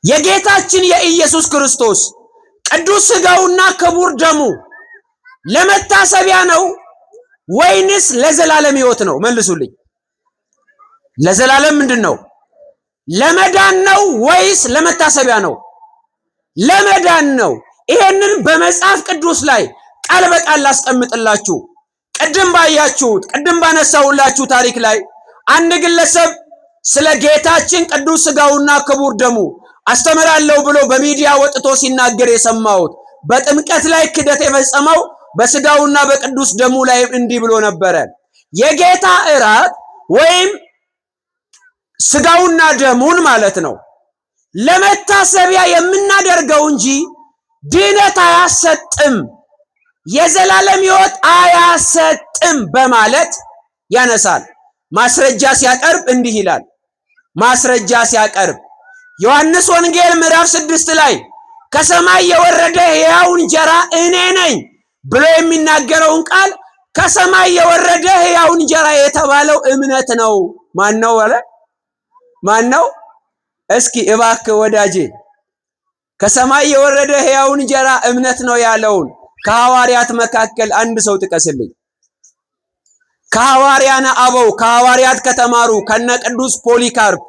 የጌታችን የኢየሱስ ክርስቶስ ቅዱስ ሥጋውና ክቡር ደሙ ለመታሰቢያ ነው ወይንስ ለዘላለም ሕይወት ነው? መልሱልኝ። ለዘላለም ምንድነው? ለመዳን ነው ወይስ ለመታሰቢያ ነው? ለመዳን ነው። ይሄንን በመጽሐፍ ቅዱስ ላይ ቃል በቃል ላስቀምጥላችሁ። ቅድም ባያችሁት ቅድም ባነሳውላችሁ ታሪክ ላይ አንድ ግለሰብ ስለ ጌታችን ቅዱስ ሥጋውና ክቡር ደሙ አስተምራለሁ ብሎ በሚዲያ ወጥቶ ሲናገር የሰማሁት በጥምቀት ላይ ክደት የፈጸመው በሥጋውና በቅዱስ ደሙ ላይ እንዲህ ብሎ ነበረ። የጌታ እራት ወይም ሥጋውና ደሙን ማለት ነው ለመታሰቢያ የምናደርገው እንጂ ድነት አያሰጥም፣ የዘላለም ሕይወት አያሰጥም በማለት ያነሳል። ማስረጃ ሲያቀርብ እንዲህ ይላል። ማስረጃ ሲያቀርብ ዮሐንስ ወንጌል ምዕራፍ 6 ላይ ከሰማይ የወረደ ሕያው እንጀራ እኔ ነኝ ብሎ የሚናገረውን ቃል ከሰማይ የወረደ ሕያው እንጀራ የተባለው እምነት ነው። ማን ነው አለ? ማን ነው? እስኪ እባክህ ወዳጄ ከሰማይ የወረደ ሕያው እንጀራ እምነት ነው ያለውን ከሐዋርያት መካከል አንድ ሰው ጥቀስልኝ። ከሐዋርያነ አበው ከሐዋርያት ከተማሩ ከነ ቅዱስ ፖሊካርፕ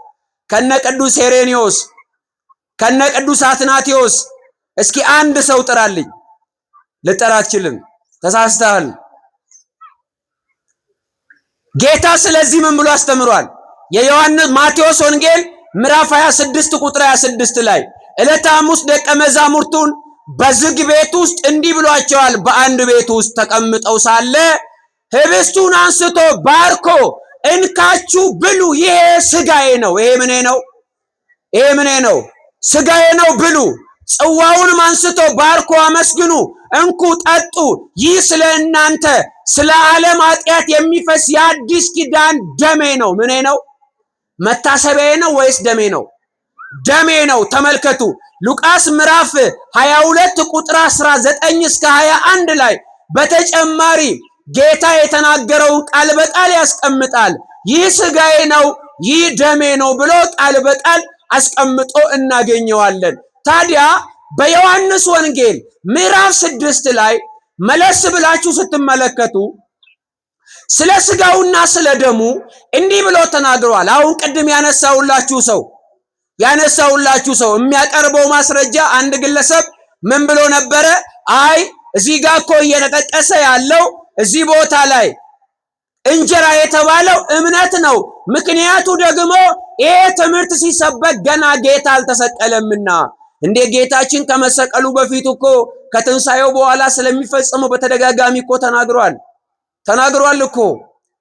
ከነ ቅዱስ ሄሬኒዮስ ከነ ቅዱስ አትናቴዎስ እስኪ አንድ ሰው ጥራልኝ። ልጠራ አትችልም፣ ተሳስተሃል። ጌታ ስለዚህ ምን ብሎ አስተምሯል? የዮሐንስ ማቴዎስ ወንጌል ምዕራፍ 26 ቁጥር 26 ላይ ዕለተ ሐሙስ ደቀ መዛሙርቱን በዝግ ቤት ውስጥ እንዲህ ብሏቸዋል። በአንድ ቤት ውስጥ ተቀምጠው ሳለ ህብስቱን አንስቶ ባርኮ እንካችሁ ብሉ፣ ይሄ ሥጋዬ ነው። ይሄ ምኔ ነው? ይሄ ምኔ ነው? ሥጋዬ ነው ብሉ። ጽዋውንም አንስቶ ባርኮ አመስግኑ፣ እንኩ ጠጡ፣ ይህ ስለ እናንተ ስለ ዓለም ኃጢአት የሚፈስ የአዲስ ኪዳን ደሜ ነው። ምኔ ነው? መታሰቢያዬ ነው ወይስ ደሜ ነው? ደሜ ነው። ተመልከቱ ሉቃስ ምዕራፍ 22 ቁጥር 19 እስከ 21 ላይ በተጨማሪ ጌታ የተናገረውን ቃል በቃል ያስቀምጣል። ይህ ሥጋዬ ነው፣ ይህ ደሜ ነው ብሎ ቃል በቃል አስቀምጦ እናገኘዋለን። ታዲያ በዮሐንስ ወንጌል ምዕራፍ 6 ላይ መለስ ብላችሁ ስትመለከቱ ስለ ሥጋውና ስለ ደሙ እንዲህ ብሎ ተናግሯል። አሁን ቅድም ያነሳውላችሁ ሰው የሚያቀርበው ማስረጃ አንድ ግለሰብ ምን ብሎ ነበረ? አይ እዚህ ጋር እኮ እየተጠቀሰ ያለው እዚህ ቦታ ላይ እንጀራ የተባለው እምነት ነው። ምክንያቱ ደግሞ ይሄ ትምህርት ሲሰበክ ገና ጌታ አልተሰቀለምና። እንዴ ጌታችን ከመሰቀሉ በፊት እኮ ከትንሳኤው በኋላ ስለሚፈጸመው በተደጋጋሚ እኮ ተናግሯል እኮ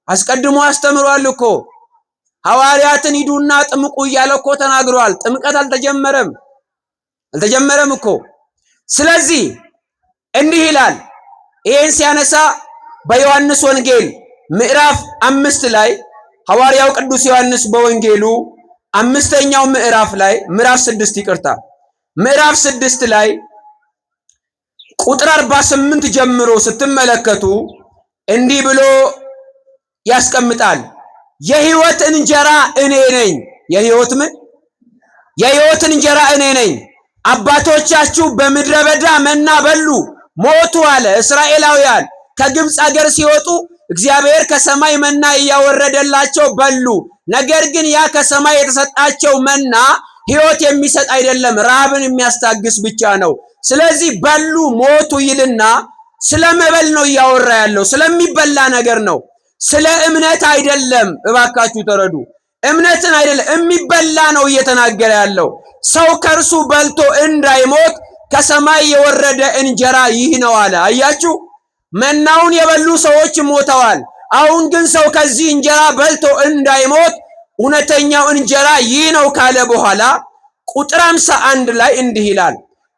አስቀድሞ አስተምሯል እኮ። ሐዋርያትን ሂዱና ጥምቁ እያለ እኮ ተናግሯል። ጥምቀት አልተጀመረም እኮ። ስለዚህ እንዲህ ይላል። ይሄን ሲያነሳ በዮሐንስ ወንጌል ምዕራፍ 5 ላይ ሐዋርያው ቅዱስ ዮሐንስ በወንጌሉ 5ኛው ምዕራፍ ላይ ምዕራፍ 6 ላይ ቁጥር 48 ጀምሮ ስትመለከቱ እንዲህ ብሎ ያስቀምጣል። የሕይወት እንጀራ እኔ ነኝ። የሕይወት እንጀራ እኔ ነኝ። አባቶቻችሁ በምድረ በዳ መና በሉ ሞቱ አለ። እስራኤላውያን ከግብፅ ሀገር ሲወጡ እግዚአብሔር ከሰማይ መና እያወረደላቸው በሉ። ነገር ግን ያ ከሰማይ የተሰጣቸው መና ሕይወት የሚሰጥ አይደለም፣ ረሃብን የሚያስታግስ ብቻ ነው። ስለዚህ በሉ ሞቱ ይልና ስለመበል ነው እያወራ ያለው፣ ስለሚበላ ነገር ነው። ስለ እምነት አይደለም። እባካችሁ ተረዱ። እምነትን አይደለም የሚበላ ነው እየተናገረ ያለው። ሰው ከእርሱ በልቶ እንዳይሞት ከሰማይ የወረደ እንጀራ ይህ ነው አለ። አያችሁ፣ መናውን የበሉ ሰዎች ሞተዋል። አሁን ግን ሰው ከዚህ እንጀራ በልቶ እንዳይሞት እውነተኛው እንጀራ ይህ ነው ካለ በኋላ ቁጥር 51 ላይ እንዲህ ይላል፣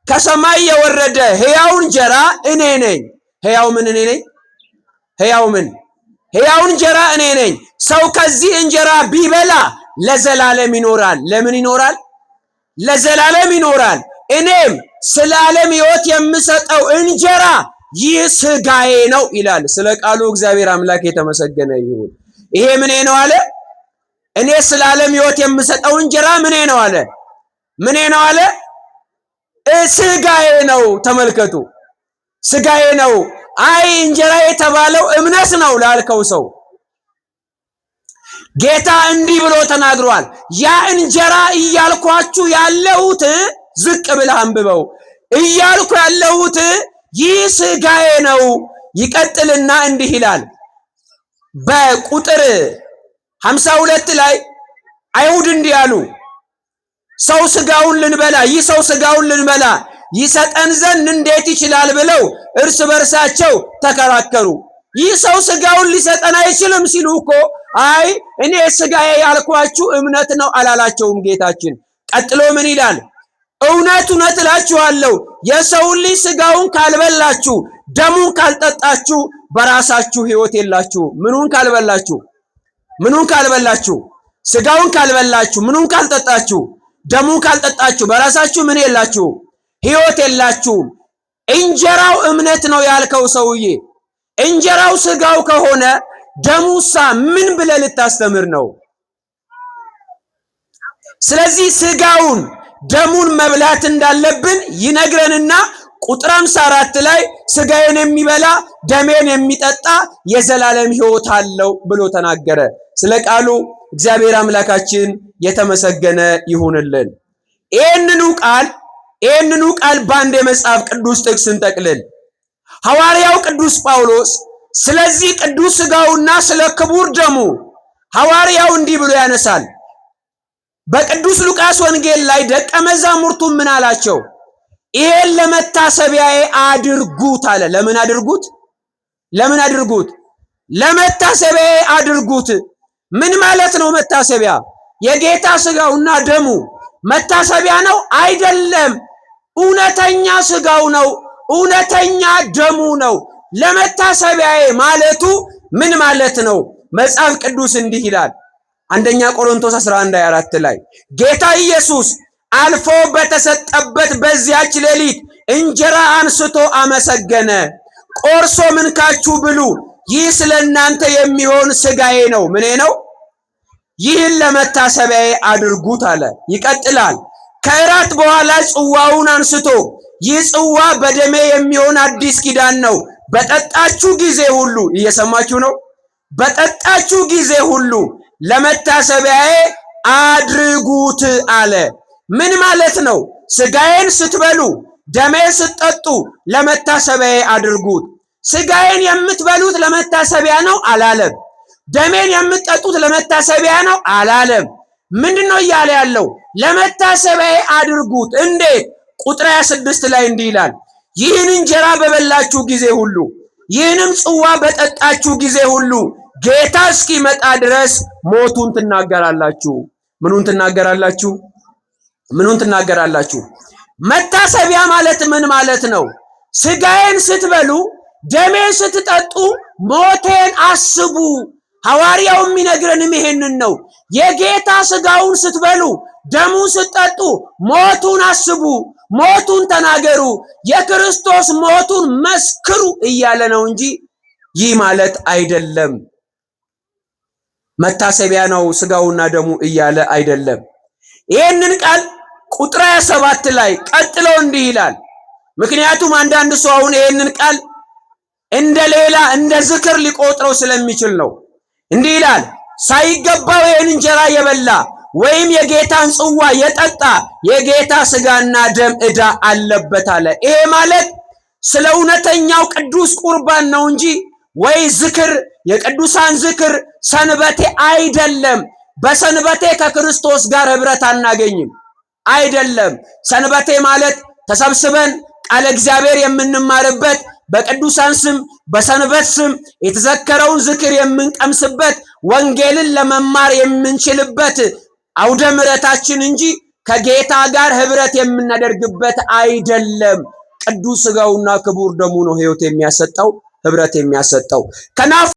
ከሰማይ የወረደ ሕያው እንጀራ እኔ ነኝ። ሕያው ምን? እኔ ነኝ። ሕያው እንጀራ እኔ ነኝ። ሰው ከዚህ እንጀራ ቢበላ ለዘላለም ይኖራል። ለምን ይኖራል? ለዘላለም ይኖራል። እኔም ስለ ዓለም ሕይወት የምሰጠው እንጀራ ይህ ሥጋዬ ነው ይላል። ስለ ቃሉ እግዚአብሔር አምላክ የተመሰገነ ይሁን። ይሄ ምኔ ነው አለ? እኔ ስለ ዓለም ሕይወት የምሰጠው እንጀራ ምኔ ነው አለ? ምኔ ነው አለ? ስጋዬ ነው። ተመልከቱ፣ ስጋዬ ነው። አይ እንጀራ የተባለው እምነት ነው ላልከው ሰው ጌታ እንዲህ ብሎ ተናግሯል። ያ እንጀራ እያልኳችሁ ያለሁት ዝቅ ብለህ አንብበው እያልኩ ያለሁት ይህ ስጋዬ ነው። ይቀጥልና እንዲህ ይላል በቁጥር 52 ላይ አይሁድ እንዲህ አሉ፣ ሰው ስጋውን ልንበላ ይህ ሰው ስጋውን ልንበላ ይሰጠን ዘንድ እንዴት ይችላል ብለው እርስ በርሳቸው ተከራከሩ። ይህ ሰው ስጋውን ሊሰጠን አይችልም ሲሉ እኮ አይ እኔ ስጋዬ ያልኳችሁ እምነት ነው አላላቸውም ጌታችን። ቀጥሎ ምን ይላል? እውነት እውነት እላችኋለሁ የሰውን ልጅ ስጋውን ካልበላችሁ ደሙን ካልጠጣችሁ በራሳችሁ ሕይወት የላችሁ። ምኑን ካልበላችሁ? ምኑን ካልበላችሁ? ስጋውን ካልበላችሁ፣ ምኑን ካልጠጣችሁ፣ ደሙን ካልጠጣችሁ በራሳችሁ ምን የላችሁ? ሕይወት የላችሁም። እንጀራው እምነት ነው ያልከው ሰውዬ እንጀራው ስጋው ከሆነ ደሙሳ ምን ብለህ ልታስተምር ነው? ስለዚህ ስጋውን ደሙን መብላት እንዳለብን ይነግረንና ቁጥር 54 ላይ ስጋዬን የሚበላ ደሜን የሚጠጣ የዘላለም ሕይወት አለው ብሎ ተናገረ። ስለ ቃሉ እግዚአብሔር አምላካችን የተመሰገነ ይሁንልን። ይህንኑ ቃል በአንድ የመጽሐፍ ቅዱስ ጥቅስ እንጠቅልል። ሐዋርያው ቅዱስ ጳውሎስ ስለዚህ ቅዱስ ስጋውና ስለ ክቡር ደሙ ሐዋርያው እንዲህ ብሎ ያነሳል። በቅዱስ ሉቃስ ወንጌል ላይ ደቀ መዛሙርቱን ምን አላቸው? ይሄን ለመታሰቢያዬ አድርጉት አለ። ለምን አድርጉት? ለምን አድርጉት? ለመታሰቢያዬ አድርጉት። ምን ማለት ነው መታሰቢያ? የጌታ ስጋውና ደሙ መታሰቢያ ነው? አይደለም። እውነተኛ ስጋው ነው፣ እውነተኛ ደሙ ነው። ለመታሰቢያዬ ማለቱ ምን ማለት ነው? መጽሐፍ ቅዱስ እንዲህ ይላል አንደኛ ቆሮንቶስ 11:24 ላይ ጌታ ኢየሱስ አልፎ በተሰጠበት በዚያች ሌሊት እንጀራ አንስቶ አመሰገነ፣ ቆርሶ እንካችሁ ብሉ፣ ይህ ስለ እናንተ የሚሆን ስጋዬ ነው። ምኔ ነው? ይህን ለመታሰቢያዬ አድርጉት አለ። ይቀጥላል። ከእራት በኋላ ጽዋውን አንስቶ ይህ ጽዋ በደሜ የሚሆን አዲስ ኪዳን ነው፣ በጠጣችሁ ጊዜ ሁሉ፣ እየሰማችሁ ነው? በጠጣችሁ ጊዜ ሁሉ ለመታሰቢያዬ አድርጉት አለ። ምን ማለት ነው? ስጋዬን ስትበሉ ደሜን ስትጠጡ ለመታሰቢያዬ አድርጉት። ስጋዬን የምትበሉት ለመታሰቢያ ነው አላለም። ደሜን የምትጠጡት ለመታሰቢያ ነው አላለም። ምንድነው እያለ ያለው? ለመታሰቢያዬ አድርጉት። እንዴት? ቁጥር 26 ላይ እንዲህ ይላል፣ ይህን እንጀራ በበላችሁ ጊዜ ሁሉ ይህንም ጽዋ በጠጣችሁ ጊዜ ሁሉ ጌታ እስኪመጣ ድረስ ሞቱን ትናገራላችሁ። ምኑን ትናገራላችሁ? ምኑን ትናገራላችሁ? መታሰቢያ ማለት ምን ማለት ነው? ስጋዬን ስትበሉ ደሜን ስትጠጡ ሞቴን አስቡ። ሐዋርያው የሚነግረንም ይሄንን ነው። የጌታ ስጋውን ስትበሉ ደሙን ስትጠጡ ሞቱን አስቡ፣ ሞቱን ተናገሩ፣ የክርስቶስ ሞቱን መስክሩ እያለ ነው እንጂ ይህ ማለት አይደለም። መታሰቢያ ነው ስጋውና ደሙ እያለ አይደለም። ይህንን ቃል ቁጥር 27 ላይ ቀጥሎ እንዲህ ይላል። ምክንያቱም አንዳንድ ሰው አሁን ይህንን ቃል እንደ ሌላ እንደ ዝክር ሊቆጥረው ስለሚችል ነው። እንዲህ ይላል፣ ሳይገባው ይህን እንጀራ የበላ ወይም የጌታን ጽዋ የጠጣ የጌታ ስጋና ደም ዕዳ አለበት አለ። ይሄ ማለት ስለ እውነተኛው ቅዱስ ቁርባን ነው እንጂ ወይ ዝክር፣ የቅዱሳን ዝክር ሰንበቴ አይደለም። በሰንበቴ ከክርስቶስ ጋር ህብረት አናገኝም። አይደለም። ሰንበቴ ማለት ተሰብስበን ቃለ እግዚአብሔር የምንማርበት፣ በቅዱሳን ስም በሰንበት ስም የተዘከረውን ዝክር የምንቀምስበት፣ ወንጌልን ለመማር የምንችልበት አውደ ምሕረታችን እንጂ ከጌታ ጋር ህብረት የምናደርግበት አይደለም። ቅዱስ ስጋውና ክቡር ደሙ ነው ህይወት የሚያሰጠው፣ ህብረት የሚያሰጠው። ከናፍ